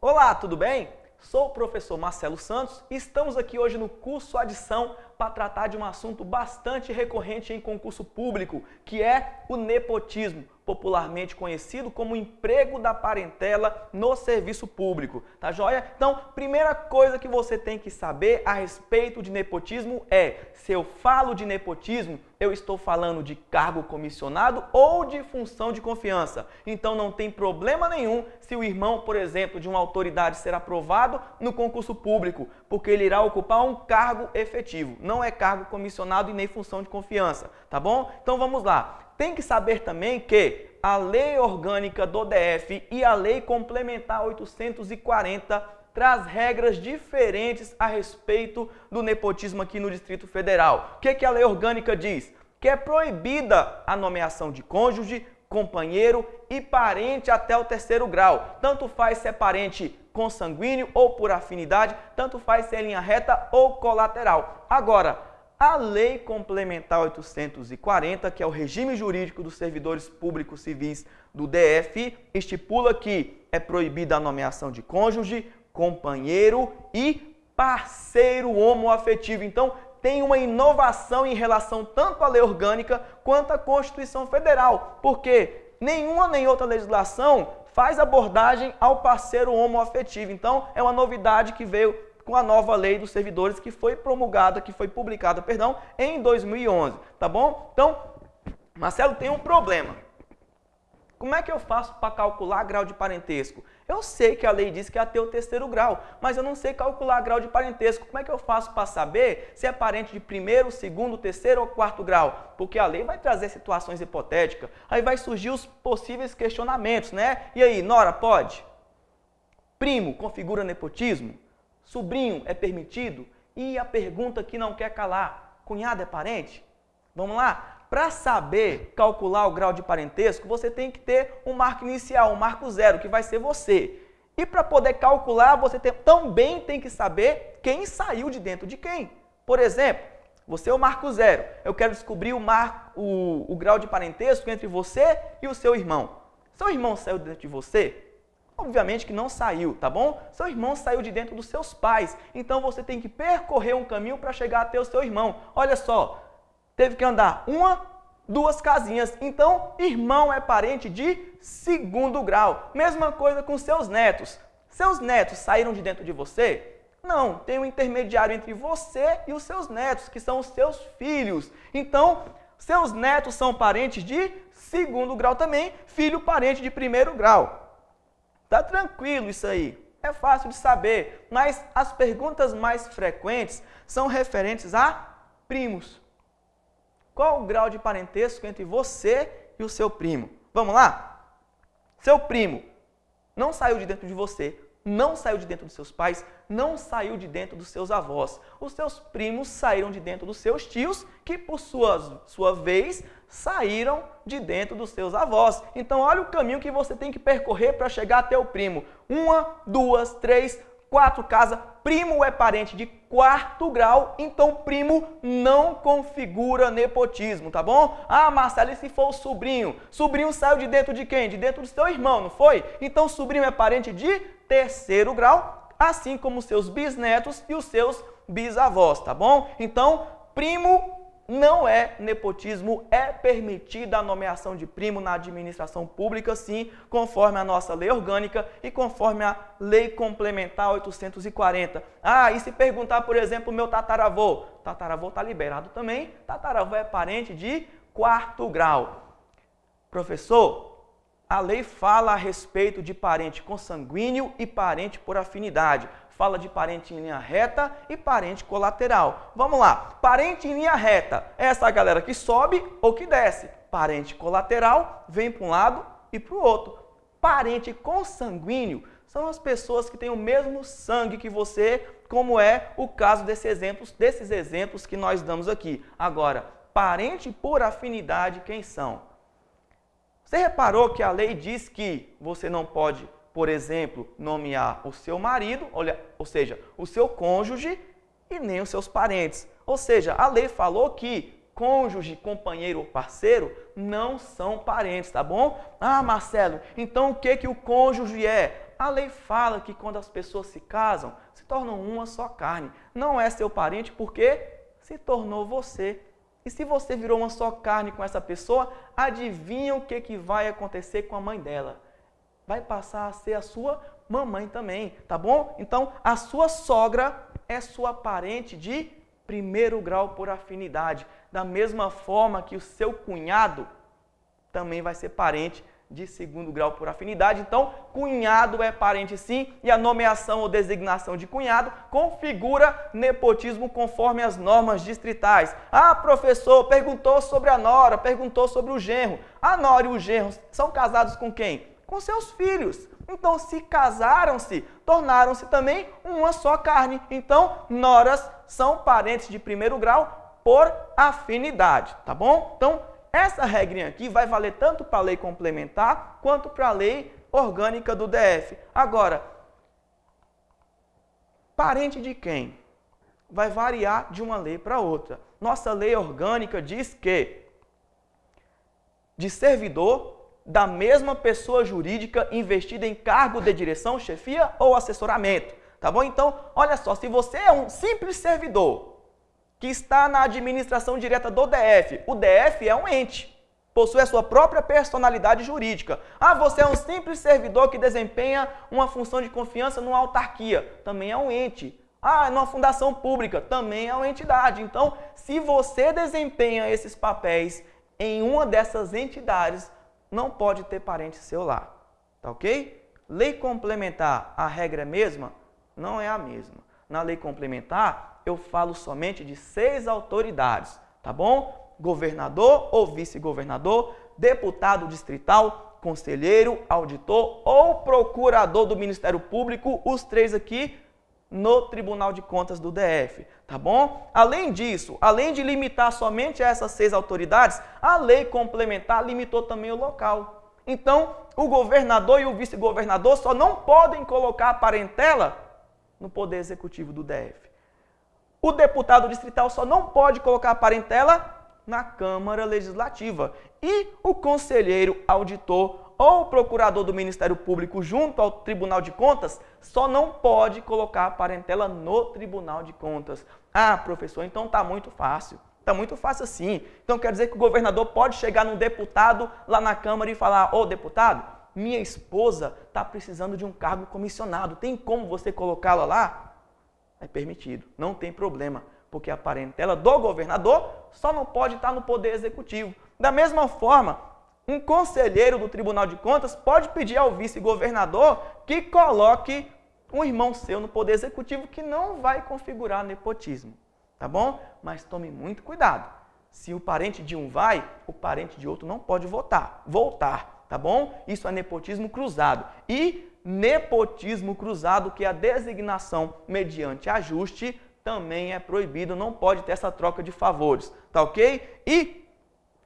Olá, tudo bem? Sou o professor Marcelo Santos e estamos aqui hoje no curso Adição para tratar de um assunto bastante recorrente em concurso público, que é o nepotismo, popularmente conhecido como emprego da parentela no serviço público, tá joia? Então, primeira coisa que você tem que saber a respeito de nepotismo é, se eu falo de nepotismo, eu estou falando de cargo comissionado ou de função de confiança. Então, não tem problema nenhum se o irmão, por exemplo, de uma autoridade ser aprovado no concurso público, porque ele irá ocupar um cargo efetivo, não é cargo comissionado e nem função de confiança, tá bom? Então, vamos lá. Tem que saber também que a Lei Orgânica do DF e a Lei Complementar 840 traz regras diferentes a respeito do nepotismo aqui no Distrito Federal. O que a Lei Orgânica diz? Que é proibida a nomeação de cônjuge, companheiro e parente até o 3º grau. Tanto faz se é parente consanguíneo ou por afinidade, tanto faz se é linha reta ou colateral. Agora, a Lei Complementar 840, que é o regime jurídico dos servidores públicos civis do DF, estipula que é proibida a nomeação de cônjuge, companheiro e parceiro homoafetivo. Então, tem uma inovação em relação tanto à lei orgânica quanto à Constituição Federal, porque nenhuma nem outra legislação faz abordagem ao parceiro homoafetivo. Então, é uma novidade que veio com a nova lei dos servidores que foi promulgada, em 2011, tá bom? Então, Marcelo, tem um problema. Como é que eu faço para calcular grau de parentesco? Eu sei que a lei diz que é até o 3º grau, mas eu não sei calcular grau de parentesco. Como é que eu faço para saber se é parente de 1º, 2º, 3º ou 4º grau? Porque a lei vai trazer situações hipotéticas, aí vai surgir os possíveis questionamentos, né? E aí, Nora, pode? Primo configura nepotismo? Sobrinho é permitido? E a pergunta que não quer calar, cunhado é parente? Vamos lá? Para saber calcular o grau de parentesco, você tem que ter um marco inicial, um marco zero, que vai ser você. E para poder calcular, você também tem que saber quem saiu de dentro de quem. Por exemplo, você é o marco zero. Eu quero descobrir o grau de parentesco entre você e o seu irmão. Seu irmão saiu de dentro de você? Obviamente que não saiu, tá bom? Seu irmão saiu de dentro dos seus pais, então você tem que percorrer um caminho para chegar até o seu irmão. Olha só, teve que andar 1, 2 casinhas, então irmão é parente de 2º grau. Mesma coisa com seus netos. Seus netos saíram de dentro de você? Não, tem um intermediário entre você e os seus netos, que são os seus filhos. Então, seus netos são parentes de 2º grau também, filho parente de 1º grau. Tá tranquilo isso aí, é fácil de saber, mas as perguntas mais frequentes são referentes a primos. Qual o grau de parentesco entre você e o seu primo? Vamos lá? Seu primo não saiu de dentro de você, não saiu de dentro dos seus pais, não saiu de dentro dos seus avós. Os seus primos saíram de dentro dos seus tios, que por sua vez saíram de dentro dos seus avós. Então, olha o caminho que você tem que percorrer para chegar até o primo. 1, 2, 3, 4 casas. Primo é parente de 4º grau, então primo não configura nepotismo, tá bom? Ah, Marcelo, e se for o sobrinho? Sobrinho saiu de dentro de quem? De dentro do seu irmão, não foi? Então, sobrinho é parente de 3º grau, assim como seus bisnetos e os seus bisavós, tá bom? Então, primo não é nepotismo, é permitida a nomeação de primo na administração pública, sim, conforme a nossa lei orgânica e conforme a Lei Complementar 840. Ah, e se perguntar, por exemplo, o meu tataravô? Tataravô está liberado também, tataravô é parente de 4º grau. Professor, a lei fala a respeito de parente consanguíneo e parente por afinidade. Fala de parente em linha reta e parente colateral. Vamos lá. Parente em linha reta é essa galera que sobe ou que desce. Parente colateral vem para um lado e para o outro. Parente consanguíneo são as pessoas que têm o mesmo sangue que você, como é o caso desses exemplos que nós damos aqui. Agora, parente por afinidade, quem são? Você reparou que a lei diz que você não pode, por exemplo, nomear o seu marido, ou seja, o seu cônjuge e nem os seus parentes. Ou seja, a lei falou que cônjuge, companheiro ou parceiro não são parentes, tá bom? Ah, Marcelo, então o que o cônjuge é? A lei fala que quando as pessoas se casam, se tornam uma só carne. Não é seu parente porque se tornou você. E se você virou uma só carne com essa pessoa, adivinha o que vai acontecer com a mãe dela? Vai passar a ser a sua mamãe também, tá bom? Então, a sua sogra é sua parente de primeiro grau por afinidade. Da mesma forma que o seu cunhado também vai ser parente de segundo grau por afinidade. Então, cunhado é parente sim, e a nomeação ou designação de cunhado configura nepotismo conforme as normas distritais. Ah, professor, perguntou sobre a nora, perguntou sobre o genro. A nora e o genro são casados com quem? Com seus filhos. Então, se casaram-se, tornaram-se também uma só carne. Então, noras são parentes de primeiro grau por afinidade, tá bom? Então, essa regrinha aqui vai valer tanto para a lei complementar quanto para a lei orgânica do DF. Agora, parente de quem? Vai variar de uma lei para outra. Nossa lei orgânica diz que de servidor da mesma pessoa jurídica investida em cargo de direção, chefia ou assessoramento, tá bom? Então, olha só, se você é um simples servidor que está na administração direta do DF, o DF é um ente, possui a sua própria personalidade jurídica. Ah, você é um simples servidor que desempenha uma função de confiança numa autarquia, também é um ente. Ah, numa fundação pública, também é uma entidade. Então, se você desempenha esses papéis em uma dessas entidades, não pode ter parente seu lá, tá ok? Lei complementar, a regra é a mesma? Não é a mesma. Na lei complementar, eu falo somente de 6 autoridades, tá bom? Governador ou vice-governador, deputado distrital, conselheiro, auditor ou procurador do Ministério Público, os 3 aqui no Tribunal de Contas do DF, tá bom? Além disso, além de limitar somente a essas 6 autoridades, a lei complementar limitou também o local. Então, o governador e o vice-governador só não podem colocar a parentela no Poder Executivo do DF. O deputado distrital só não pode colocar a parentela na Câmara Legislativa. E o conselheiro, auditor ou procurador do Ministério Público junto ao Tribunal de Contas só não pode colocar a parentela no Tribunal de Contas. Ah, professor, então está muito fácil. Está muito fácil assim. Então quer dizer que o governador pode chegar num deputado lá na Câmara e falar: ô deputado, minha esposa está precisando de um cargo comissionado, tem como você colocá-la lá? É permitido, não tem problema, porque a parentela do governador só não pode estar no Poder Executivo. Da mesma forma, um conselheiro do Tribunal de Contas pode pedir ao vice-governador que coloque um irmão seu no Poder Executivo, que não vai configurar nepotismo, tá bom? Mas tome muito cuidado. Se o parente de um vai, o parente de outro não pode voltar, tá bom? Isso é nepotismo cruzado. E nepotismo cruzado, que é a designação mediante ajuste, também é proibido, não pode ter essa troca de favores, tá ok? E,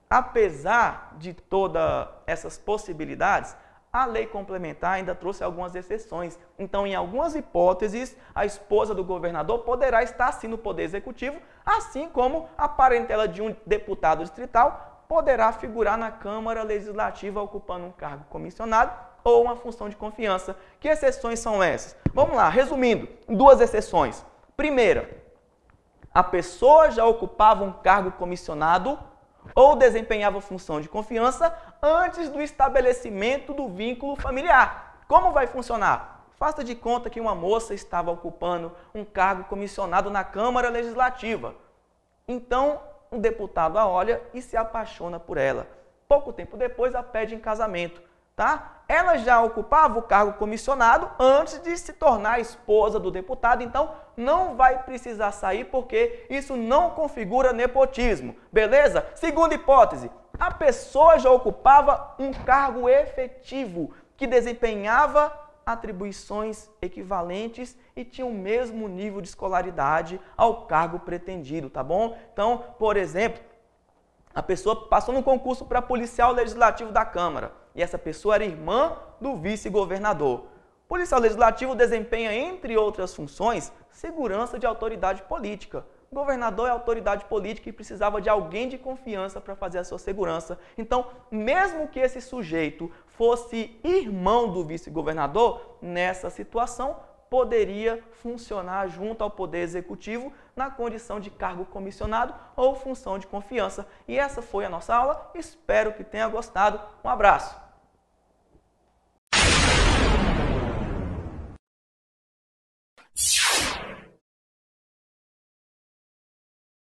apesar de todas essas possibilidades, a lei complementar ainda trouxe algumas exceções. Então, em algumas hipóteses, a esposa do governador poderá estar sim no Poder Executivo, assim como a parentela de um deputado distrital poderá figurar na Câmara Legislativa ocupando um cargo comissionado ou uma função de confiança. Que exceções são essas? Vamos lá, resumindo, 2 exceções. Primeira, a pessoa já ocupava um cargo comissionado ou desempenhava função de confiança antes do estabelecimento do vínculo familiar. Como vai funcionar? Faça de conta que uma moça estava ocupando um cargo comissionado na Câmara Legislativa. Então, um deputado a olha e se apaixona por ela. Pouco tempo depois, a pede em casamento, tá? Ela já ocupava o cargo comissionado antes de se tornar a esposa do deputado, então não vai precisar sair porque isso não configura nepotismo, beleza? Segunda hipótese, a pessoa já ocupava um cargo efetivo que desempenhava atribuições equivalentes e tinha o mesmo nível de escolaridade ao cargo pretendido, tá bom? Então, por exemplo, a pessoa passou no concurso para policial legislativo da Câmara e essa pessoa era irmã do vice-governador. Policial legislativo desempenha, entre outras funções, segurança de autoridade política. O governador é autoridade política e precisava de alguém de confiança para fazer a sua segurança. Então, mesmo que esse sujeito fosse irmão do vice-governador, nessa situação poderia funcionar junto ao Poder Executivo na condição de cargo comissionado ou função de confiança. E essa foi a nossa aula. Espero que tenha gostado. Um abraço!